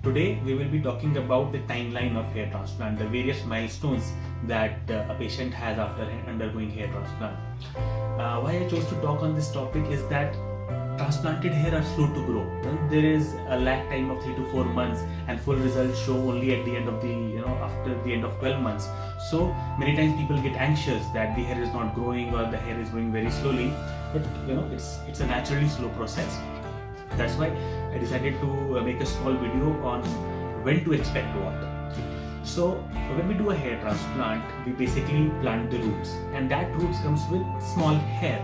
Today we will be talking about the timeline of hair transplant, the various milestones that a patient has after undergoing hair transplant. Why I chose to talk on this topic is that transplanted hair are slow to grow. There is a lag time of 3 to 4 months, and full results show only at the end of the after the end of 12 months. So many times people get anxious that the hair is not growing or the hair is growing very slowly, but it's a naturally slow process. That's why I decided to make a small video on when to expect what. So when we do a hair transplant, we basically plant the roots, and that roots comes with small hair.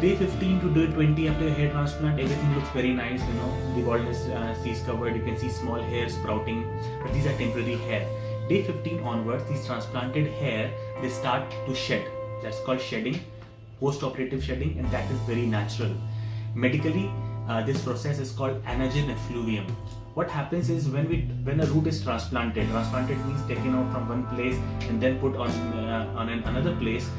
Day 15 to day 20 after a hair transplant, everything looks very nice. The baldness is covered. You can see small hair sprouting, but these are temporary hair. Day 15 onwards, these transplanted hair, they start to shed. That's called shedding, post-operative shedding, and that is very natural. Medically, this process is called anagen effluvium. What happens is when a root is transplanted means taken out from one place and then put on another place.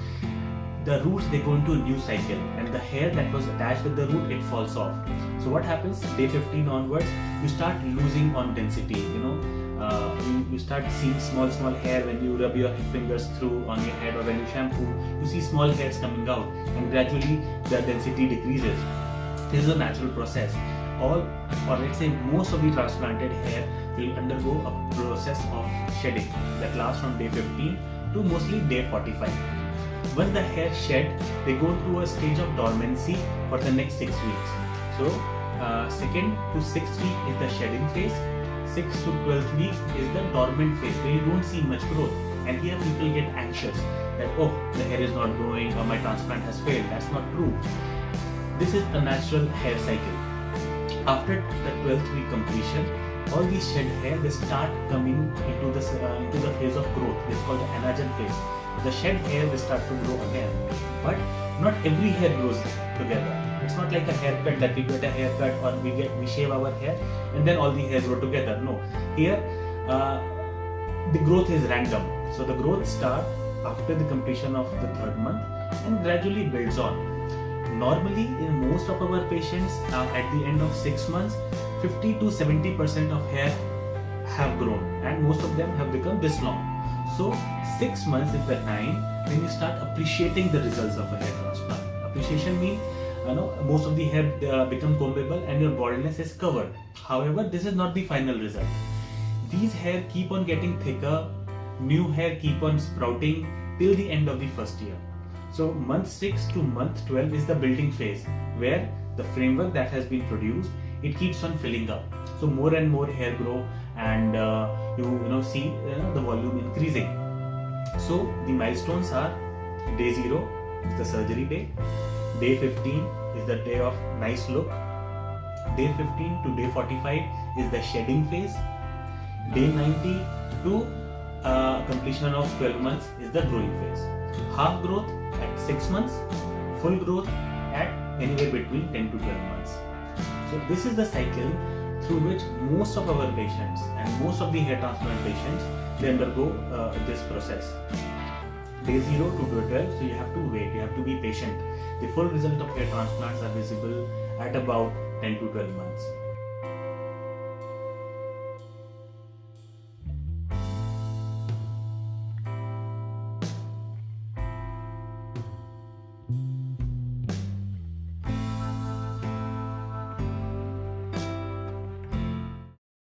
The roots, they go into a new cycle, and the hair that was attached with the root, it falls off. So what happens? Day 15 onwards, you start losing on density. You start seeing small hair when you rub your fingers through on your head, or when you shampoo, you see small hairs coming out, and gradually the density decreases. This is a natural process. Or let's say most of the transplanted hair will undergo a process of shedding that lasts from day 15 to mostly day 45. Once the hair shed, they go through a stage of dormancy for the next 6 weeks. So, 2nd to 6th week is the shedding phase. 6th to 12th week is the dormant phase where you don't see much growth. And here people get anxious that, oh, the hair is not growing or my transplant has failed. That's not true. This is a natural hair cycle. After the 12th week completion, all these shed hair, they start coming into the phase of growth. This is called the anagen phase. The shed hair will start to grow again, but not every hair grows together. It's not like a haircut that we get a haircut or we shave our hair and then all the hair grow together. No, here the growth is random. So the growth starts after the completion of the 3rd month and gradually builds on. Normally, in most of our patients, at the end of 6 months, 50 to 70% of hair have grown, and most of them have become this long. So 6 months is the time when you start appreciating the results of a hair transplant. Appreciation means most of the hair become combable and your baldness is covered. However, this is not the final result. These hair keep on getting thicker, new hair keep on sprouting till the end of the 1st year. So month 6 to month 12 is the building phase, where the framework that has been produced, it keeps on filling up. So more and more hair grow, and you see the volume increasing. So the milestones are: day 0 is the surgery day, day 15 is the day of nice look, day 15 to day 45 is the shedding phase, day 90 to completion of 12 months is the growing phase. Half growth at 6 months, full growth at anywhere between 10 to 12 months. So this is the cycle through which most of our patients and most of the hair transplant patients, they undergo this process. Day 0 to day 12, so you have to wait, you have to be patient. The full result of hair transplants are visible at about 10 to 12 months.